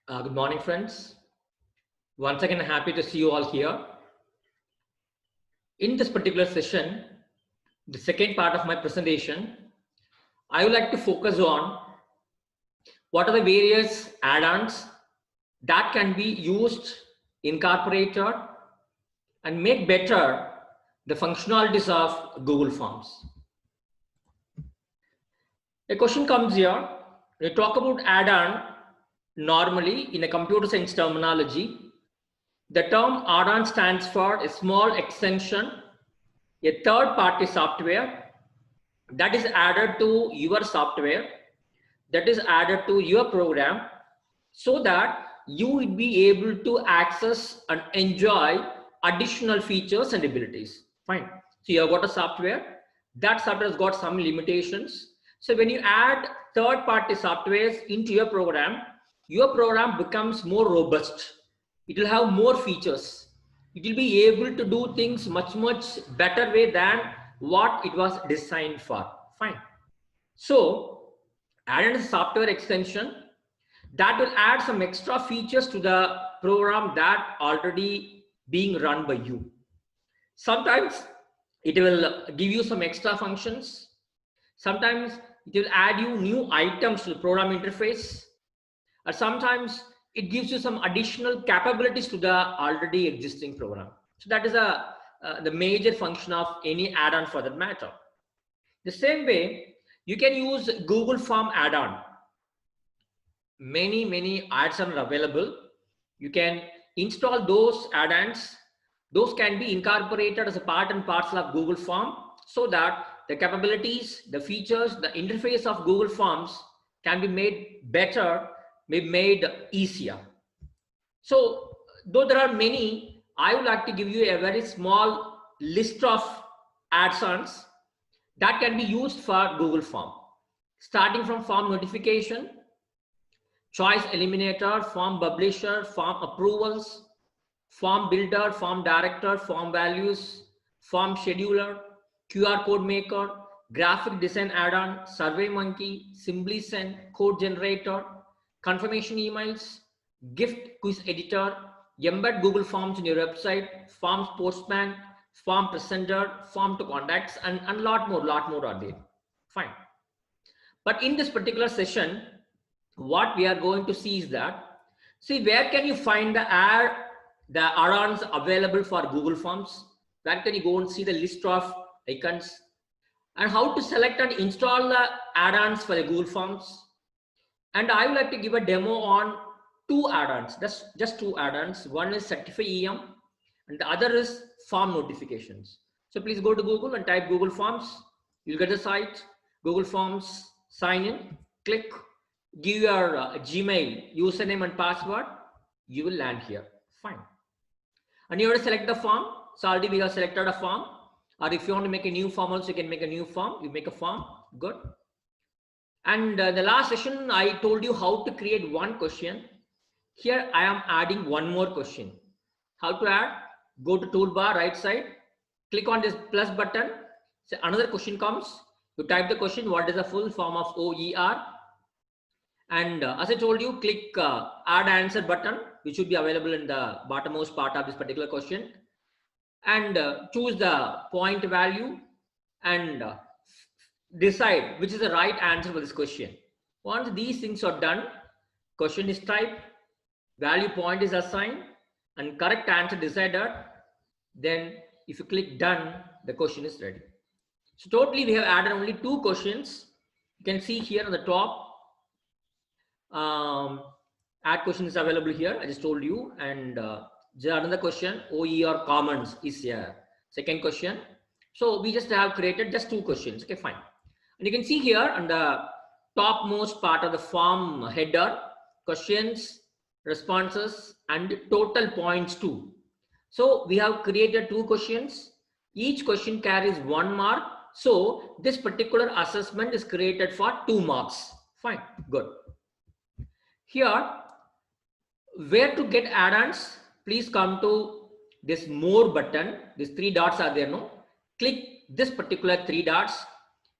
Good morning, friends. Once again, happy to see you all here. In this particular session, the second part of my presentation, I would like to focus on what are the various add-ons that can be used, incorporated, and make better the functionalities of Google Forms. A question comes here. We talk about add-on. Normally, in a computer science terminology, the term add-on stands for a small extension, a third-party software that is added to your software, that is added to your program, so that you will be able to access and enjoy additional features and abilities. Fine. So you have got a software. That software has got some limitations. So when you add third-party softwares into your program becomes more robust. It will have more features. It will be able to do things much better way than what it was designed for. Fine. So add a software extension that will add some extra features to the program that already being run by you. Sometimes it will give you some extra functions. Sometimes it will add you new items to the program interface. Or sometimes it gives you some additional capabilities to the already existing program. So that is the major function of any add-on for that matter. The same way, you can use Google Form add-on. Many add-ons are available. You can install those add-ons. Those can be incorporated as a part and parcel of Google Form so that the capabilities, the features, the interface of Google Forms can be made better, be made easier. So though there are many, I would like to give you a very small list of add-ons that can be used for Google Form. Starting from form notification, choice eliminator, form publisher, form approvals, form builder, form director, form values, form scheduler, QR code maker, graphic design add-on, survey monkey, simply send, code generator, confirmation emails, gift quiz editor, embed Google Forms in your website, forms postman, form presenter, form to contacts, and a lot more are there. Fine. But in this particular session, what we are going to see is that, see, where can you find the add-ons available for Google Forms? Where can you go and see the list of icons? And how to select and install the add-ons for the Google Forms? And I would like to give a demo on two add-ons. That's just two add-ons. One is Certify'em and the other is form notifications. So please go to Google and type Google Forms. You'll get the site, Google Forms, sign in, click, give your Gmail username and password. You will land here. Fine. And you have to select the form. So already we have selected a form. Or if you want to make a new form also, you can make a new form. You make a form. Good. And the last session, I told you how to create one question. Here I am adding one more question. How to add? Go to toolbar, right side, click on this plus button. So another question comes. You type the question, what is the full form of OER? And as I told you, click add answer button, which should be available in the bottommost part of this particular question. And choose the point value and decide which is the right answer for this question. Once these things are done, question is typed, value point is assigned, and correct answer decided, then if you click done, the question is ready. So totally we have added only two questions. You can see here on the top, add question is available here. I just told you. And there another question, OER comments is here. Second question. So we just have created just two questions. Okay, fine. And you can see here on the topmost part of the form header, questions, responses, and total points too. So we have created two questions. Each question carries 1 mark. So this particular assessment is created for 2 marks. Fine, good. Here, where to get add-ons? Please come to this more button. These 3 dots are there, no? Click this particular 3 dots.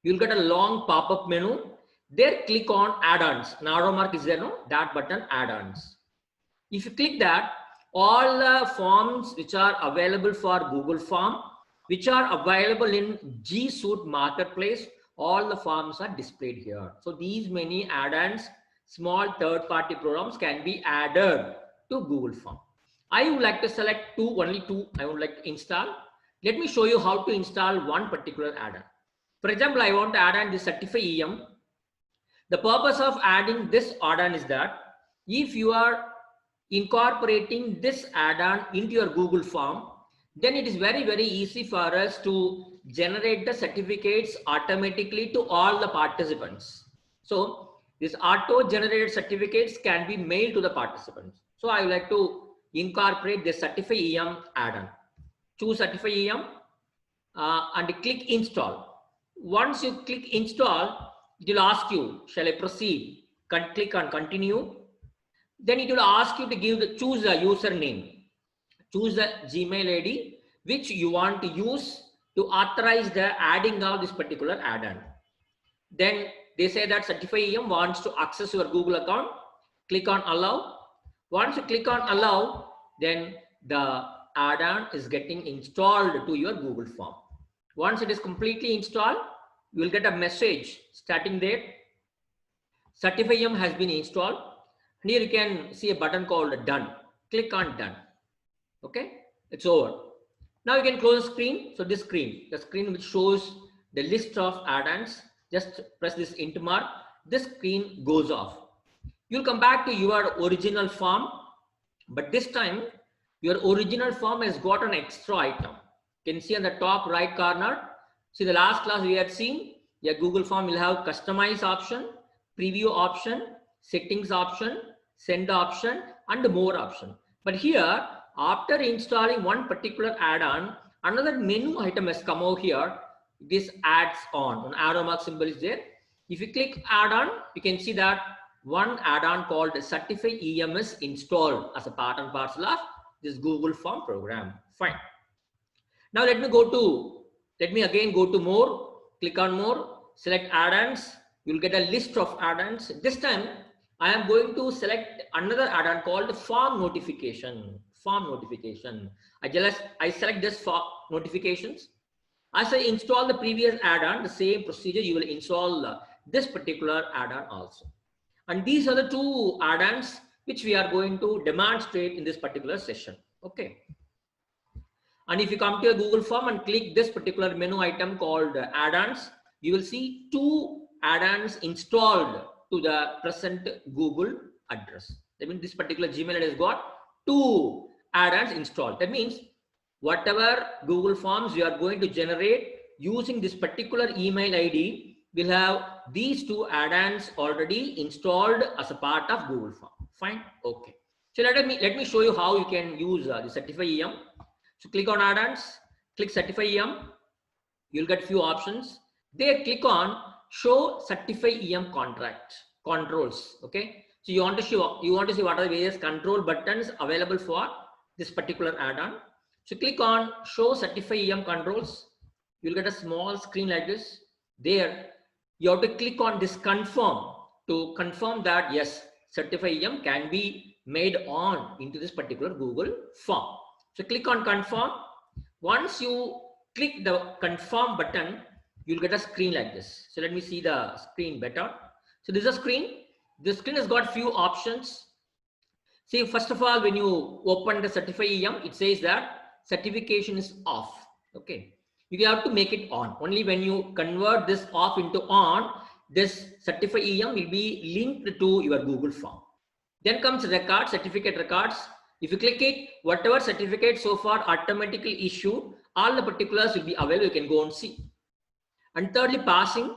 You'll get a long pop-up menu. There, click on add-ons. An arrow mark is there, no? That button, add-ons. If you click that, all the forms which are available for Google Form, which are available in G Suite Marketplace, all the forms are displayed here. So these many add-ons, small third-party programs can be added to Google Form. I would like to select only two I would like to install. Let me show you how to install one particular add-on. For example, I want to add on the Certify'em. The purpose of adding this add-on is that if you are incorporating this add-on into your Google Form, then it is very, very easy for us to generate the certificates automatically to all the participants. So these auto-generated certificates can be mailed to the participants. So I would like to incorporate the Certify'em add-on. Choose Certify'em and click install. Once you click install, it will ask you, shall I proceed? Click on continue. Then it will ask you to choose a username. Choose the Gmail ID which you want to use to authorize the adding of this particular add-on. Then they say that Certify'em wants to access your Google account. Click on allow. Once you click on allow, then the add-on is getting installed to your Google Form. Once it is completely installed, you will get a message starting there. Certify'em has been installed. Here you can see a button called done. Click on done. Okay, it's over. Now you can close the screen. So this screen, the screen which shows the list of add-ons, just press this int mark. This screen goes off. You'll come back to your original form, but this time your original form has got an extra item. You can see on the top right corner. See, the last class we had seen, your Google Form will have customize option, preview option, settings option, send option, and more option. But here, after installing one particular add-on, another menu item has come over here. This adds on, an arrow mark symbol is there. If you click add-on, you can see that one add-on called Certify'em is installed as a part and parcel of this Google Form program. Fine. Now let me again go to more, click on more, select add-ons. You'll get a list of add-ons. This time I am going to select another add-on called form notification. Form notification. I select this for notifications. As I install the previous add-on, the same procedure, you will install this particular add-on also. And these are the two add-ons which we are going to demonstrate in this particular session. Okay. And if you come to your Google Form and click this particular menu item called add-ons, you will see two add-ons installed to the present Google address. That means this particular Gmail has got two add-ons installed. That means whatever Google Forms you are going to generate using this particular email ID will have these two add-ons already installed as a part of Google Form. Fine. Okay. So let me show you how you can use the Certify'em. So click on add-ons, click Certify'em. You'll get few options. There click on show Certify'em controls. Okay. So you want to see what are the various control buttons available for this particular add-on. So click on show Certify'em controls. You'll get a small screen like this. There you have to click on this confirm to confirm that yes, Certify'em can be made on into this particular Google Form. So click on confirm. Once you click the confirm button, you'll get a screen like this. So let me see the screen better. So this is a screen. This screen has got few options. See, first of all, when you open the Certify'em, it says that certification is off. Okay. You have to make it on. Only when you convert this off into on, this Certify'em will be linked to your Google Form. Then comes records, certificate records. If you click it, whatever certificate so far automatically issued, all the particulars will be available. You can go and see. And thirdly, passing.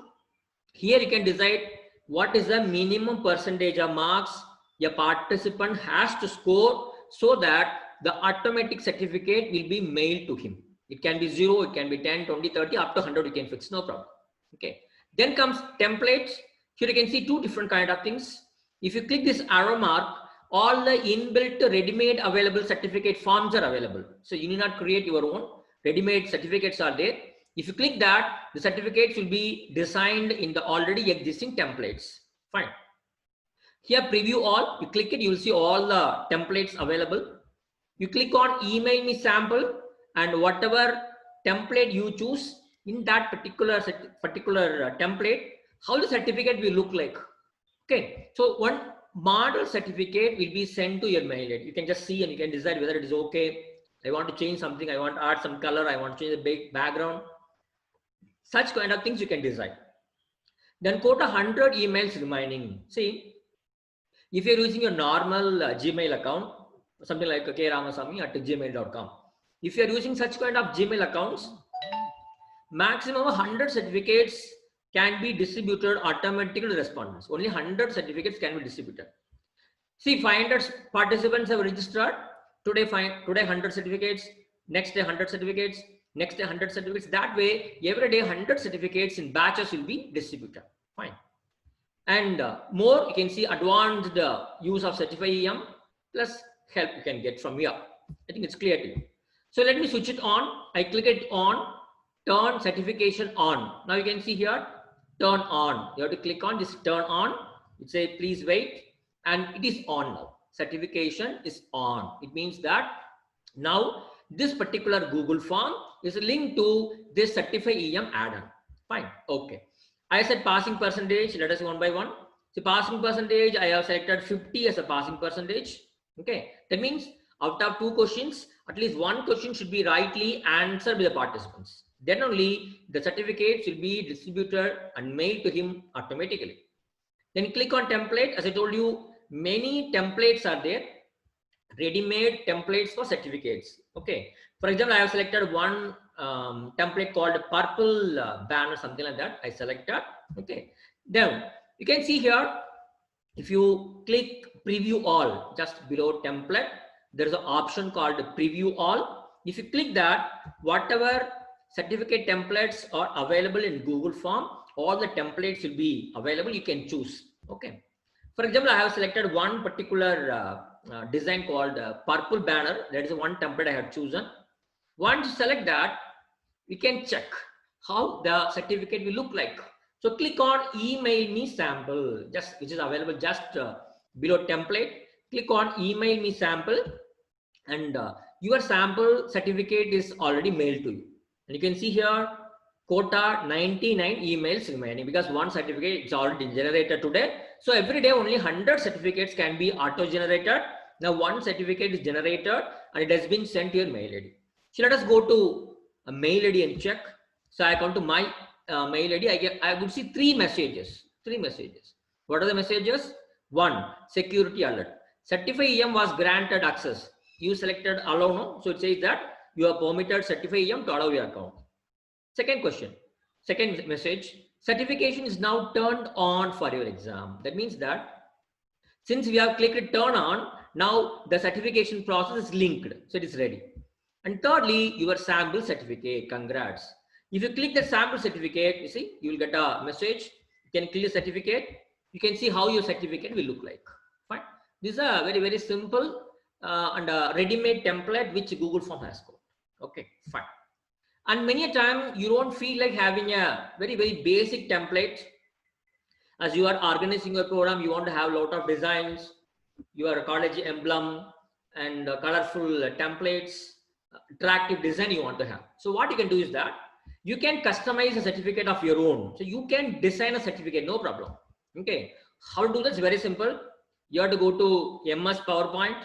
Here you can decide what is the minimum percentage of marks a participant has to score so that the automatic certificate will be mailed to him. It can be 0, it can be 10, 20, 30, up to 100 you can fix, no problem. Okay. Then comes templates. Here you can see two different kind of things. If you click this arrow mark, all the inbuilt ready-made available certificate forms are available. So you need not create your own. Ready-made certificates are there. If you click that, the certificates will be designed in the already existing templates. Fine. Here, preview all, you click it, you will see all the templates available. You click on email me sample, and whatever template you choose in that particular template, how the certificate will look like. Okay, so one model certificate will be sent to your mail ID. You can just see and you can decide whether it is okay. I want to change something, I want to add some color, I want to change the big background. Such kind of things you can decide. Then quote 100 emails remaining. See, if you're using your normal Gmail account, something like kramasamy@gmail.com, if you're using such kind of Gmail accounts, maximum 100 certificates can be distributed automatically to respondents. Only 100 certificates can be distributed. See, 500 participants have registered. Today 100 certificates, next day 100 certificates, next day 100 certificates. That way, every day 100 certificates in batches will be distributed. Fine. And more, you can see advanced use of Certify'em plus help you can get from here. I think it's clear to you. So let me switch it on. I click it on, turn certification on. Now you can see here, turn on. You have to click on this turn on. It says please wait, and it is on now. Certification is on. It means that now this particular Google form is linked to this Certify'em add-on. Fine. Okay. I said passing percentage. Let us one by one. So passing percentage, I have selected 50 as a passing percentage. Okay. That means out of 2 questions, at least 1 question should be rightly answered by the participants. Then only the certificates will be distributed and mailed to him automatically. Then click on template. As I told you, many templates are there. Ready-made templates for certificates. Okay. For example, I have selected one template called purple banner, something like that. I selected. Okay. Then you can see here, if you click preview all, just below template, there is an option called preview all. If you click that, whatever certificate templates are available in Google form, all the templates will be available. You can choose. Okay. For example, I have selected one particular design called purple banner. That is one template I have chosen. Once you select that, we can check how the certificate will look like. So click on email me sample, which is available just below template. Click on email me sample, and your sample certificate is already mailed to you. And you can see here, quota 99 emails remaining, because one certificate is already generated today. So every day only 100 certificates can be auto generated. Now one certificate is generated and it has been sent to your mail ID. So let us go to a mail ID and check. So I come to my mail ID. I would see 3 messages. 3 messages. What are the messages? 1, security alert. Certify'em was granted access. You selected allow no. So it says that you are permitted Certify'em to allow your account. Second question, second message, certification is now turned on for your exam. That means that since we have clicked turn on, now the certification process is linked. So it is ready. And thirdly, your sample certificate, congrats. If you click the sample certificate, you see, you will get a message. You can click the certificate. You can see how your certificate will look like. Fine. This is a very, very simple and ready-made template which Google Form has got. Okay, fine. And many a time you don't feel like having a very, very basic template. As you are organizing your program, you want to have a lot of designs, your college emblem and colorful templates, attractive design you want to have. So what you can do is that you can customize a certificate of your own. So you can design a certificate, no problem. Okay. How to do this? Very simple. You have to go to MS PowerPoint.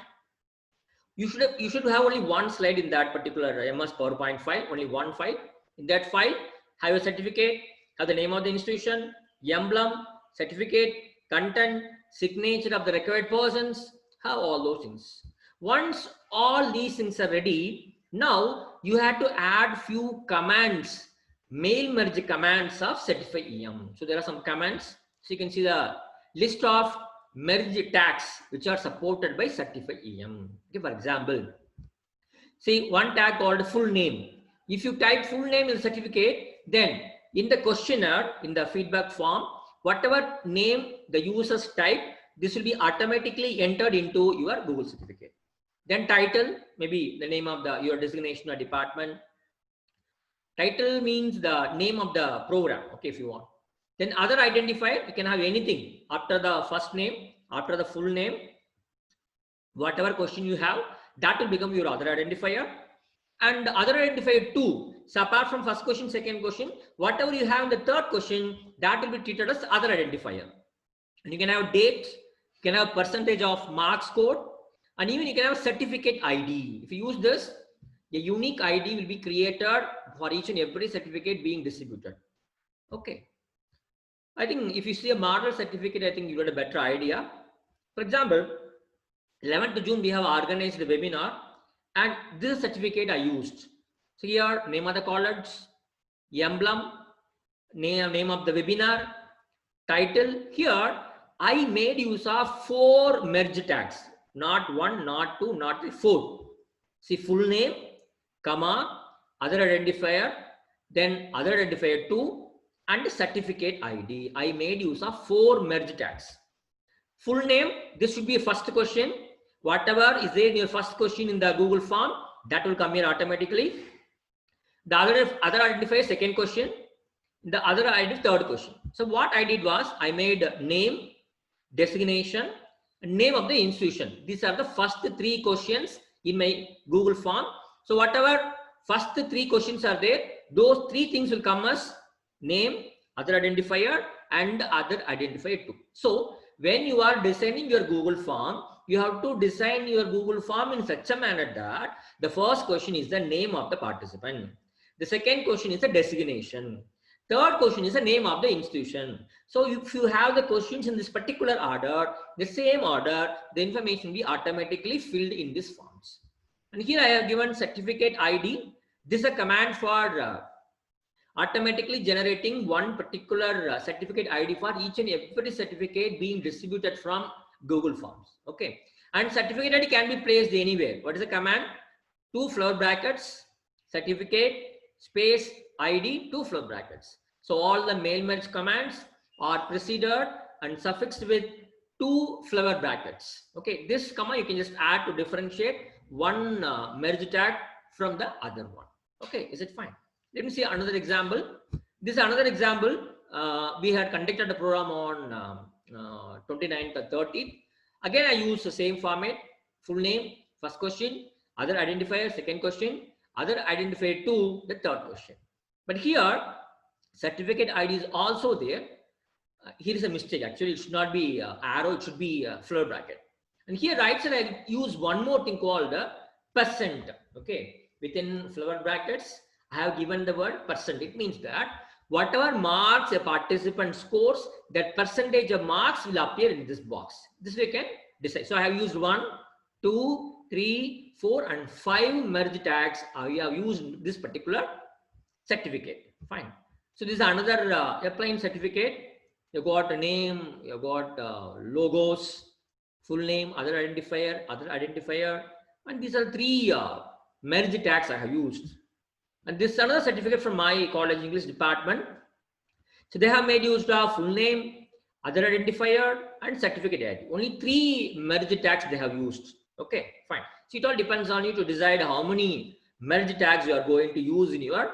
You should have only one slide in that particular MS PowerPoint file, only one file. In that file, have a certificate, have the name of the institution, emblem, certificate, content, signature of the required persons, have all those things. Once all these things are ready, now you have to add few commands, mail merge commands of Certify'em. So there are some commands. So you can see the list of merge tags which are supported by Certify'em. Okay, for example, see one tag called full name. If you type full name in the certificate, then in the questionnaire, in the feedback form, whatever name the users type, this will be automatically entered into your Google certificate. Then title, maybe the name of your designation or department. Title means the name of the program, okay, if you want. Then other identifier, you can have anything after the first name After the full name, whatever question you have, that will become your other identifier. And other identifier 2, so apart from first question, second question, whatever you have in the third question, that will be treated as other identifier. And you can have date, you can have percentage of marks scored, and even you can have certificate ID. If you use this, a unique ID will be created for each and every certificate being distributed. Okay. I think if you see a model certificate, I think you got a better idea. For example, 11th June, we have organized a webinar, and this certificate I used. So here, name of the college, emblem, name of the webinar, title. Here, I made use of 4 merge tags, not 1, not 2, not 3, 4. See, full name, comma, other identifier, then other identifier 2, and certificate ID. I made use of 4 merge tags. Full name, this should be a first question. Whatever is there in your first question in the Google form, that will come here automatically. The other identifier, second question. The other identifier, third question. So what I did was, I made name, designation, name of the institution. These are the first 3 questions in my Google form. So whatever first 3 questions are there, those 3 things will come as name, other identifier, and other identifier 2. So when you are designing your Google form, you have to design your Google form in such a manner that the first question is the name of the participant. The second question is the designation. Third question is the name of the institution. So if you have the questions in this particular order, the same order, the information will be automatically filled in these forms. And here I have given certificate ID. This is a command for automatically generating one particular certificate ID for each and every certificate being distributed from Google Forms. Okay. And certificate ID can be placed anywhere. What is the command? 2 flower brackets, certificate, space, ID, 2 flower brackets. So all the mail merge commands are preceded and suffixed with 2 flower brackets. Okay. This command you can just add to differentiate one merge tag from the other one. Okay. Is it fine? Let me see another example. This is another example. We had conducted a program on 29th or 30th. Again, I use the same format, full name, first question, other identifier, second question, other identifier 2, the third question. But here, certificate ID is also there. Here is a mistake. Actually, it should not be arrow, it should be flower bracket. And here, right side, I use one more thing called percent. Okay, within flower brackets, I have given the word percent. It means that whatever marks a participant scores, that percentage of marks will appear in this box. This we can decide. So I have used 1, 2, 3, 4, and 5 merge tags. I have used this particular certificate. Fine. So this is another applying certificate. You got a name, you got logos, full name, other identifier, and these are 3 merge tags I have used. And this is another certificate from my college English department. So they have made use of full name, other identifier, and certificate ID. Only 3 merge tags they have used. Okay, fine. So it all depends on you to decide how many merge tags you are going to use in your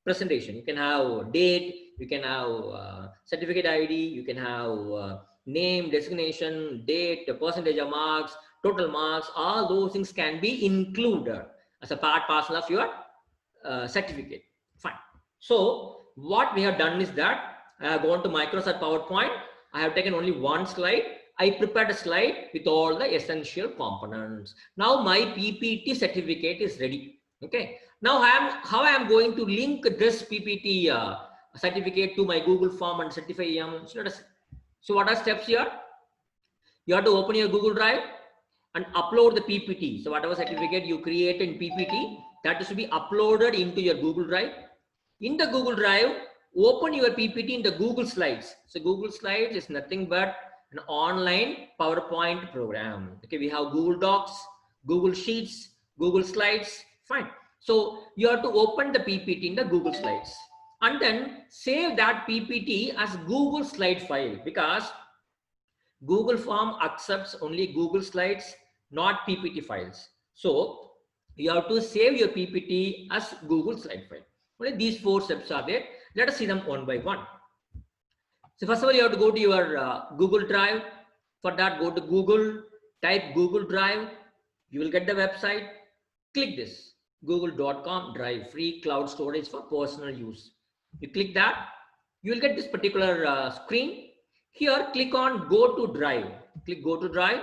presentation. You can have date, you can have certificate ID, you can have name, designation, date, percentage of marks, total marks. All those things can be included as a parcel of your certificate. Fine. So what we have done is that I have gone to Microsoft PowerPoint. I have taken only one slide. I prepared a slide with all the essential components. Now my PPT certificate is ready. Okay. Now how I am going to link this PPT certificate to my Google form and Certify'em. So what are steps here? You have to open your Google Drive and upload the PPT. So whatever certificate you create in PPT, that is to be uploaded into your Google Drive. In the Google Drive, open your PPT in the Google Slides. So Google Slides is nothing but an online PowerPoint program. Okay, we have Google Docs, Google Sheets, Google Slides. Fine. So you have to open the PPT in the Google Slides and then save that PPT as Google slide file, because Google Form accepts only Google Slides, not PPT files. So you have to save your PPT as Google slide file. Only these 4 steps are there. Let us see them one by one. So first of all, you have to go to your Google Drive. For that, go to Google, type Google Drive. You will get the website. Click this google.com Drive, free cloud storage for personal use. You click that, you will get this particular screen. Here, click on Go to Drive. Click Go to Drive.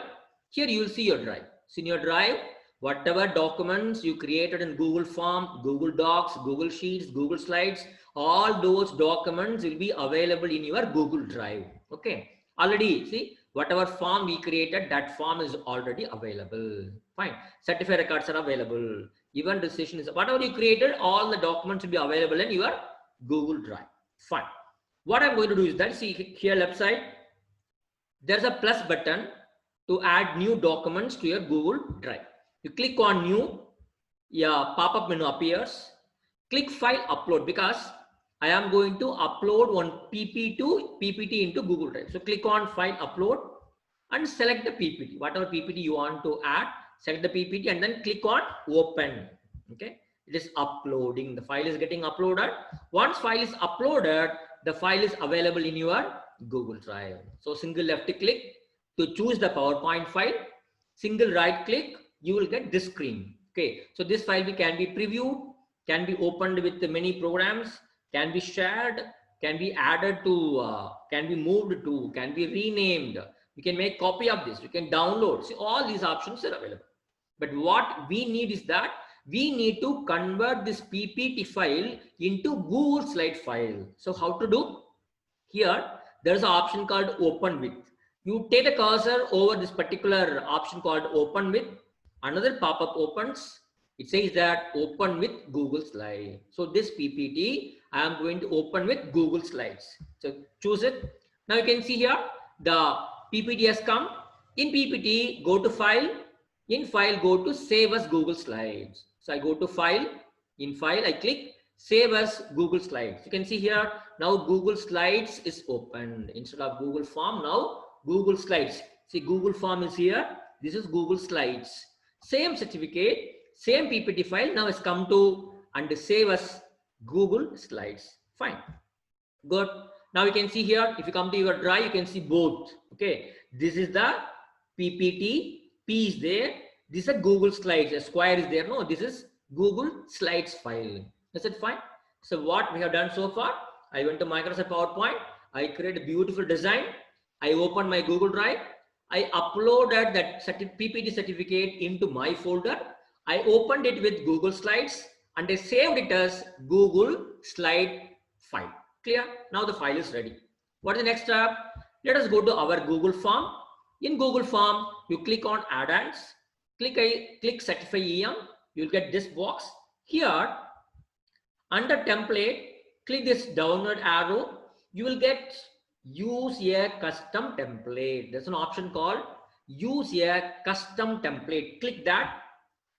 Here you will see your drive. So in your drive, whatever documents you created in Google Form, Google Docs, Google Sheets, Google Slides, all those documents will be available in your Google Drive. Okay. Already, see, whatever form we created, that form is already available. Fine. Certified records are available. Even decision is, whatever you created, all the documents will be available in your Google Drive. Fine. What I'm going to do is that, see here left side, there's a plus button to add new documents to your Google Drive. You click on new, yeah, pop-up menu appears. Click file upload, because I am going to upload one PPT into Google Drive. So click on file upload and select the PPT, whatever PPT you want to add, select the PPT and then click on open. Okay, it is uploading. The file is getting uploaded. Once file is uploaded, the file is available in your Google Drive. So single left click to choose the PowerPoint file, single right click, you will get this screen. Okay, so this file can be previewed, can be opened with many programs, can be shared, can be added to, can be moved to, can be renamed. You can make copy of this, you can download. See, all these options are available. But what we need is that we need to convert this PPT file into Google slide file. So how to do? Here, there's an option called open with. You take the cursor over this particular option called open with. Another pop-up opens. It says that open with Google Slide. So this PPT, I am going to open with Google Slides. So choose it. Now you can see here, the PPT has come. In PPT, go to file. In file, go to save as Google Slides. So I go to file. In file, I click save as Google Slides. You can see here, now Google Slides is opened. Instead of Google Form, now Google Slides. See, Google Form is here. This is Google Slides. Same certificate, same PPT file now has come to and save as Google Slides. Fine. Good. Now you can see here, if you come to your drive, you can see both. Okay. This is the PPT, P is there. This is a Google Slides, a square is there. No, this is Google Slides file. Is it fine? So what we have done so far, I went to Microsoft PowerPoint. I created a beautiful design. I opened my Google Drive. I uploaded that PPT certificate into my folder. I opened it with Google Slides and I saved it as Google Slide file. Clear? Now the file is ready. What is the next step? Let us go to our Google Form. In Google Form, you click on add-ons. Click Certify'em. You'll get this box. Here, under template, click this downward arrow. You will get use a custom template. There's an option called use a custom template. Click that.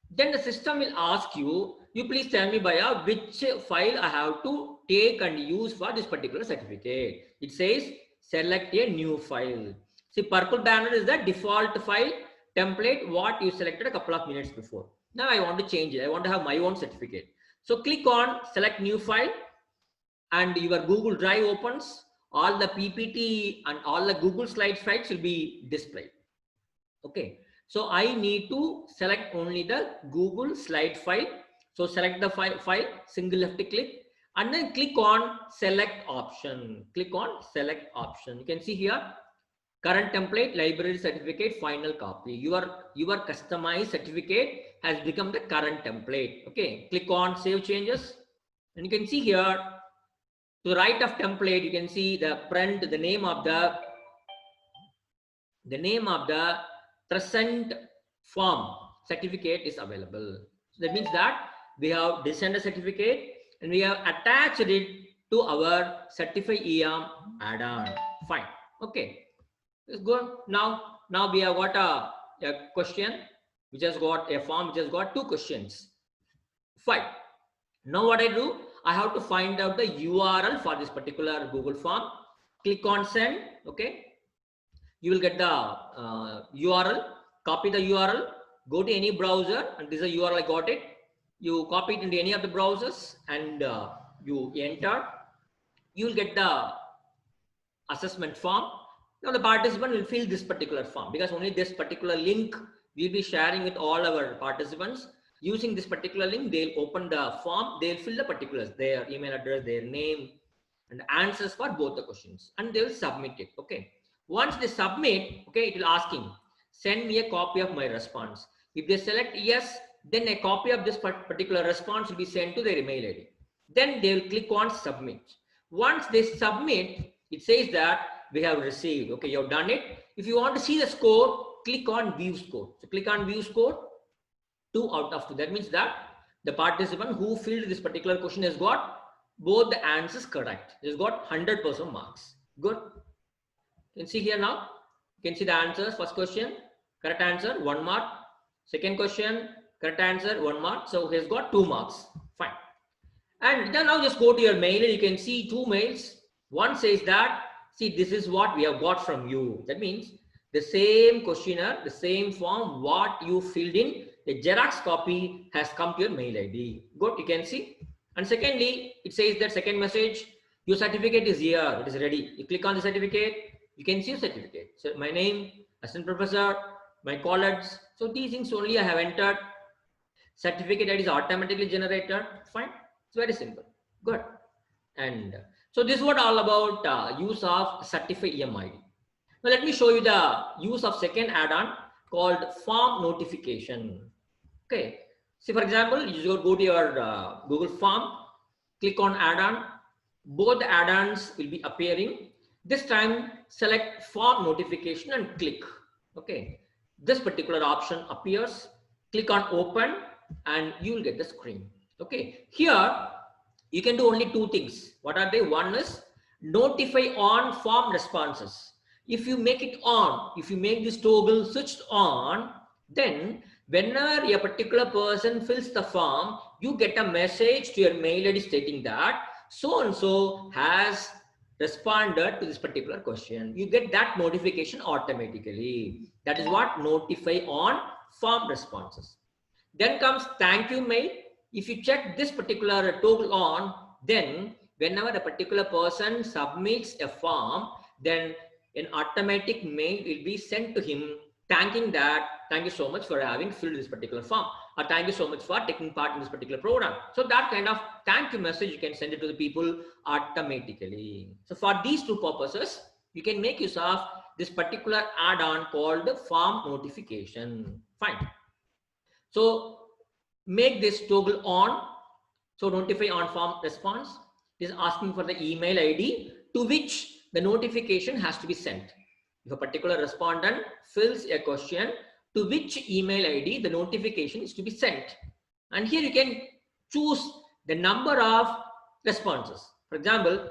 Then the system will ask you, you please tell me Bhaiya, which file I have to take and use for this particular certificate. It says select a new file. See, purple banner is the default file template what you selected a couple of minutes before. Now I want to change it. I want to have my own certificate. So click on select new file and your Google Drive opens. All the PPT and all the Google Slides files will be displayed. Okay. So I need to select only the Google Slide file. So select the file, single left click, and then click on select option. Click on select option. You can see here, current template, library certificate, final copy. Your customized certificate has become the current template. Okay. Click on save changes. And you can see here, to the right of template, you can see the print, the name of the present form certificate is available. So that means that we have designed a certificate and we have attached it to our Certify'em add-on. Fine. Okay. Let's go. Now we have got a question which has got a form which has got two questions. Fine. Now what I do, I have to find out the URL for this particular Google form. Click on send. Okay. You will get the URL. Copy the URL. Go to any browser, and this is the URL I got it. You copy it into any of the browsers and you enter. You will get the assessment form. Now the participant will fill this particular form because only this particular link we'll be sharing with all our participants. Using this particular link, they'll open the form, they'll fill the particulars, their email address, their name, and answers for both the questions, and they will submit it. Okay. Once they submit, okay, it will ask him, send me a copy of my response. If they select yes, then a copy of this particular response will be sent to their email ID. Then they will click on submit. Once they submit, it says that we have received. Okay, you have done it. If you want to see the score, click on view score. So click on view score, 2 out of 2. That means that the participant who filled this particular question has got both the answers correct. He's got 100% marks. Good. You can see here now. You can see the answers. First question, correct answer, 1 mark. Second question, correct answer, 1 mark. So he's got 2 marks. Fine. And then now just go to your mail and you can see 2 mails. One says that, see, this is what we have got from you. That means the same questionnaire, the same form, what you filled in, the Xerox copy has come to your mail ID. Good, you can see. And secondly, it says that second message, your certificate is here, it is ready. You click on the certificate, you can see your certificate. So my name, assistant professor, my college. So these things only I have entered. Certificate ID is automatically generated. Fine. It's very simple. Good. And so this is what all about use of Certify'em ID. Now let me show you the use of second add-on called form notification. Okay. See, for example, you just go to your Google form, click on add-on. Both the add-ons will be appearing. This time, select form notification and click. Okay. This particular option appears. Click on open and you will get the screen. Okay. Here, you can do only 2 things. What are they? One is notify on form responses. If you make it on, if you make this toggle switched on, then whenever a particular person fills the form, you get a message to your mail ID stating that so-and-so has responded to this particular question. You get that notification automatically. That is what notify on form responses. Then comes thank you mail. If you check this particular toggle on, then whenever a particular person submits a form, then an automatic mail will be sent to him thanking that, thank you so much for having filled this particular form, or thank you so much for taking part in this particular program. So that kind of thank you message, you can send it to the people automatically. So for these 2 purposes, you can make use of this particular add-on called the form notification. Fine. So make this toggle on. So notify on form response is asking for the email ID to which the notification has to be sent. If a particular respondent fills a question, to which email ID the notification is to be sent. And here you can choose the number of responses. For example,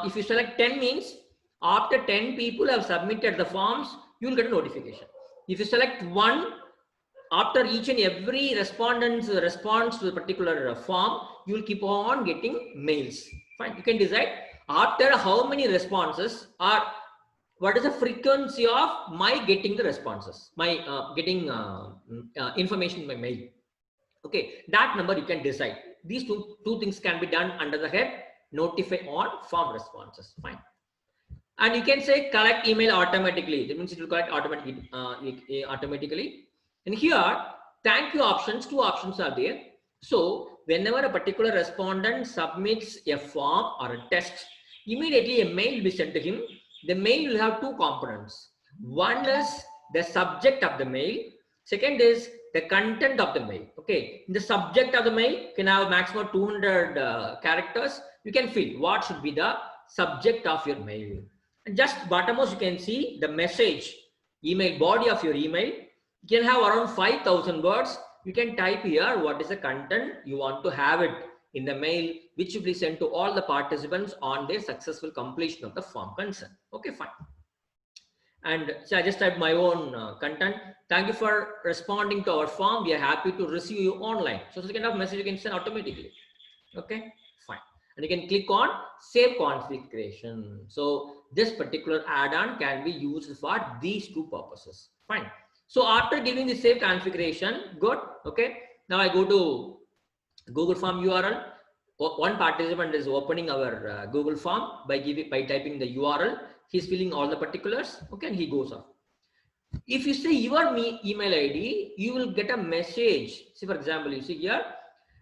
if you select 10 means after 10 people have submitted the forms, you will get a notification. If you select 1, after each and every respondent's response to a particular form, you will keep on getting mails. Fine. You can decide after how many responses or what is the frequency of my getting the responses, my getting information in my mail. Okay, that number you can decide. These two things can be done under the head notify on form responses. Fine. And you can say collect email automatically. That means it will collect automatically. And here, thank you options, 2 options are there. So whenever a particular respondent submits a form or a test, immediately a mail will be sent to him. The mail will have 2 components. One is the subject of the mail. Second is the content of the mail. Okay, in the subject of the mail, you can have maximum 200 characters. You can fill what should be the subject of your mail. And just bottommost, you can see the message, email body of your email. You can have around 5,000 words. You can type here what is the content you want to have it in the mail, which will be sent to all the participants on their successful completion of the form concern. Okay, fine. And so I just typed my own content. Thank you for responding to our form. We are happy to receive you online. So this kind of message you can send automatically. Okay, fine. And you can click on save configuration. So this particular add-on can be used for these 2 purposes. Fine. So after giving the save configuration, good. Okay. Now I go to Google Form URL. One participant is opening our Google Form by typing the URL. He's filling all the particulars. Okay, and he goes off. If you say your email ID, you will get a message. See, for example, you see here,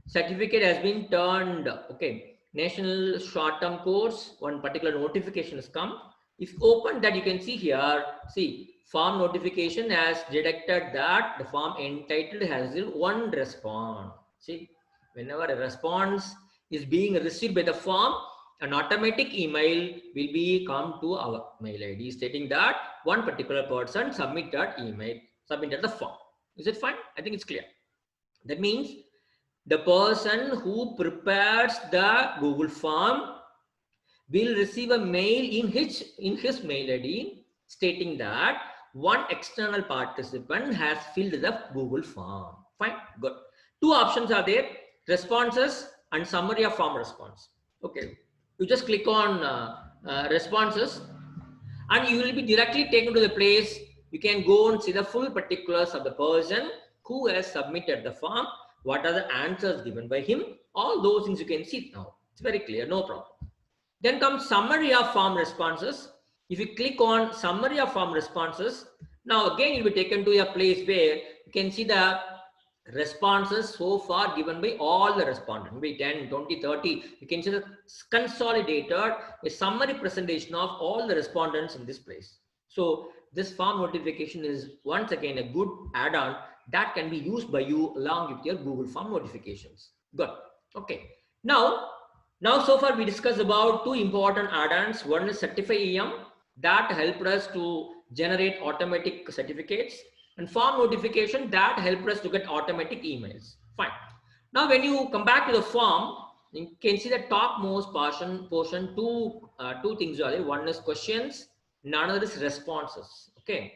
certificate has been turned. Okay, national short-term course, one particular notification has come. If you open that, you can see here, see, form notification has detected that the form entitled has one response. See, whenever a response is being received by the form, an automatic email will be come to our mail ID stating that one particular person submitted email, submitted the form. Is it fine? I think it's clear. That means the person who prepares the Google form will receive a mail in his mail ID stating that one external participant has filled the Google form. Fine, good. Two options are there: responses and summary of form response. Okay, you just click on responses, and you will be directly taken to the place. You can go and see the full particulars of the person who has submitted the form. What are the answers given by him? All those things you can see now. It's very clear, no problem. Then comes summary of form responses. If you click on summary of form responses, now again you'll be taken to a place where you can see the responses so far given by all the respondents, maybe 10, 20, 30. You can see the consolidated, a summary presentation of all the respondents in this place. So this form notification is once again a good add-on that can be used by you along with your Google form notifications. Good. Okay. Now so far we discussed about two important add-ons. One is Certify'em that helped us to generate automatic certificates, and form notification that helped us to get automatic emails. Fine. Now when you come back to the form, you can see the topmost portion two things are there. One is questions, another is responses. Okay.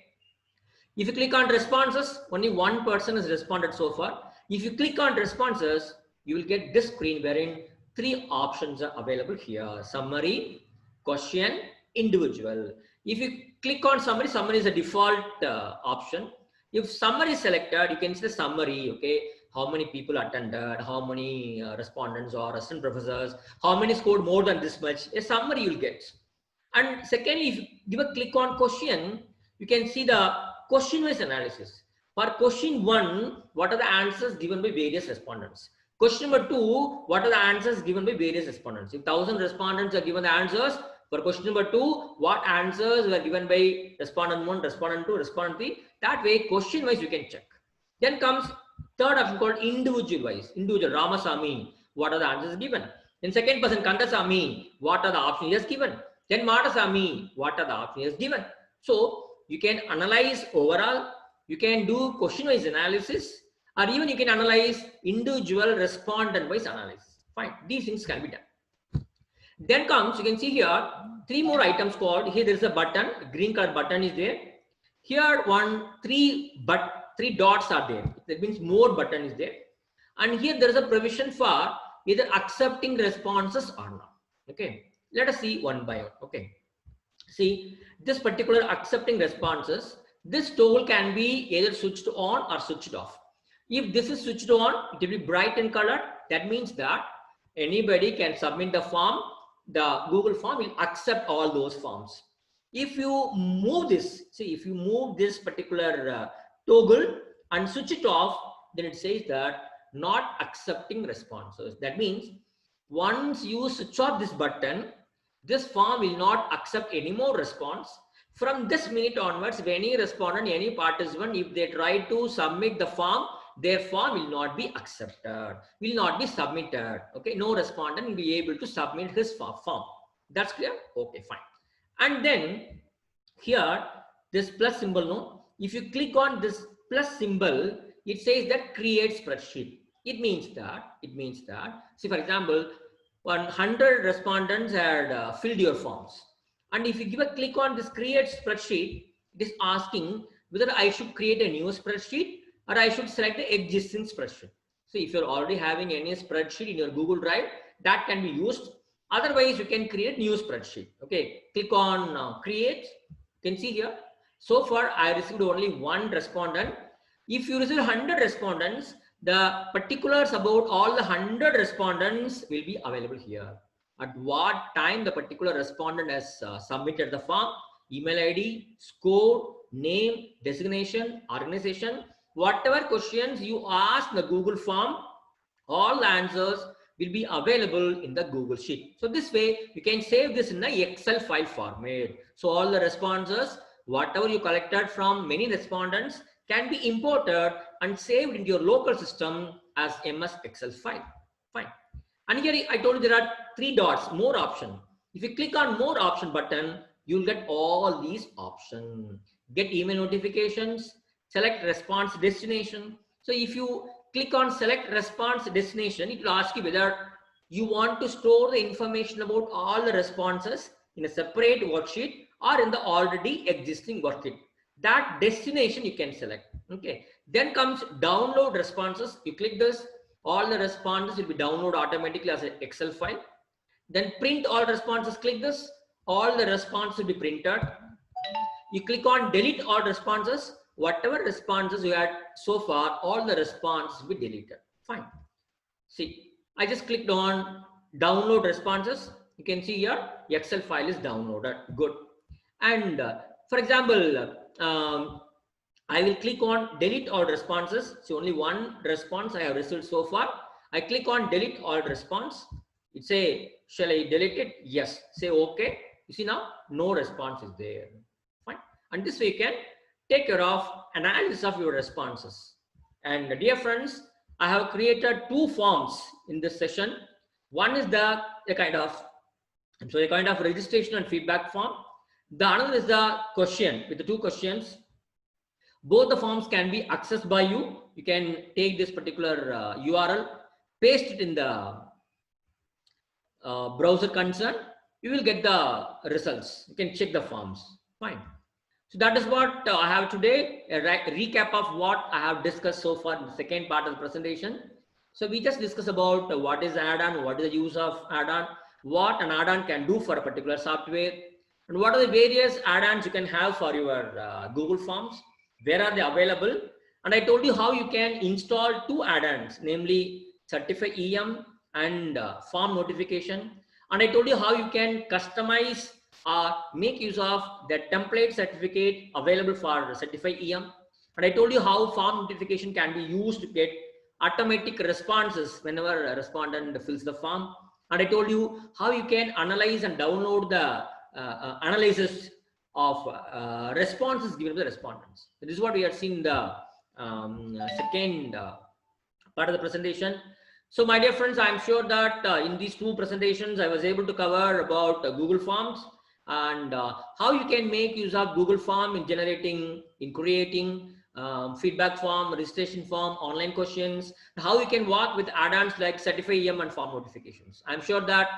If you click on responses, only one person has responded so far. If you click on responses, you will get this screen wherein three options are available here: summary, question, individual. If you click on summary, summary is a default option. If summary is selected, you can see the summary. Okay, how many people attended, how many respondents or assistant professors, how many scored more than this much. A summary you'll get. And secondly, if you give a click on question, you can see the question-wise analysis. For question 1, what are the answers given by various respondents? Question number 2, what are the answers given by various respondents? If 1,000 respondents are given the answers, for question number 2, what answers were given by respondent 1, respondent 2, respondent 3? That way, question-wise you can check. Then comes third option called individual-wise. Individual, Ramasamy, what are the answers given? Then second person, Kandasamy, what are the options he has given? Then Madasamy, what are the options he has given? So you can analyze overall, you can do question-wise analysis, or even you can analyze individual respondent-wise analysis. Fine, these things can be done. Then comes, you can see here, three more items called, here there is a button, green color button is there. Here three dots are there. That means more button is there. And here there is a provision for either accepting responses or not. Okay, let us see one by one. Okay, see this particular accepting responses, this toggle can be either switched on or switched off. If this is switched on, it will be bright in color. That means that anybody can submit the form. The Google form will accept all those forms. If you move this, see, if you move this particular toggle and switch it off, then it says that not accepting responses. That means once you switch off this button, this form will not accept any more response. From this minute onwards, if any respondent, any participant, if they try to submit the form, their form will not be accepted, will not be submitted. Okay, no respondent will be able to submit his form. That's clear? Okay, fine. And then here, this plus symbol, no? If you click on this plus symbol, it says that create spreadsheet. It means that, see, for example, 100 respondents had filled your forms. And if you give a click on this create spreadsheet, it is asking whether I should create a new spreadsheet or I should select the existing spreadsheet. So if you're already having any spreadsheet in your Google Drive, that can be used. Otherwise, you can create new spreadsheet. Okay, click on create. You can see here. So far, I received only one respondent. If you receive 100 respondents, the particulars about all the 100 respondents will be available here. at what time the particular respondent has submitted the form, email ID, score, name, designation, organization, whatever questions you ask in the Google form, all the answers will be available in the Google Sheet. So this way you can save this in the Excel file format. So all the responses, whatever you collected from many respondents, can be imported and saved into your local system as MS Excel file. Fine. And here I told you there are 3 dots, more option. If you click on more option button, you'll get all these options. Get email notifications, select response destination. So if you click on select response destination, it will ask you whether you want to store the information about all the responses in a separate worksheet or in the already existing worksheet. That destination you can select. Okay. Then comes download responses. You click this, all the responses will be downloaded automatically as an Excel file. Then print all responses, click this, all the responses will be printed. You click on delete all responses, whatever responses you had so far, all the responses will be deleted. Fine. See, I just clicked on download responses. You can see here, Excel file is downloaded. Good. And for example, I will click on delete all responses. So only one response I have received so far. I click on delete all response. It say, shall I delete it? Yes. Say okay. You see now, no response is there. Fine. And this way you can take care of analysis of your responses. And dear friends, I have created 2 forms in this session. One is the kind of registration and feedback form. The other is the question with the 2 questions. Both the forms can be accessed by you. You can take this particular URL, paste it in the browser concern. You will get the results. You can check the forms. Fine. So that is what I have today, a recap of what I have discussed so far in the second part of the presentation. So we just discussed about what is add-on, what is the use of add-on, what an add-on can do for a particular software, and what are the various add-ons you can have for your Google Forms, where are they available. And I told you how you can install 2 add-ons, namely Certify'em and form notification. And I told you how you can customize make use of the template certificate available for Certify'em. And I told you how form notification can be used to get automatic responses whenever a respondent fills the form. And I told you how you can analyze and download the analysis of responses given to the respondents. So this is what we have seen in the second part of the presentation. So my dear friends, I am sure that in these 2 presentations, I was able to cover about Google Forms and how you can make use of Google Form in generating, in creating feedback form, registration form, online questions, how you can work with add-ons like Certify'em and form notifications. I'm sure that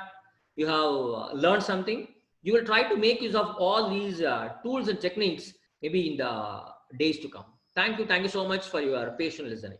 you have learned something. You will try to make use of all these tools and techniques maybe in the days to come. Thank you. Thank you so much for your patient listening.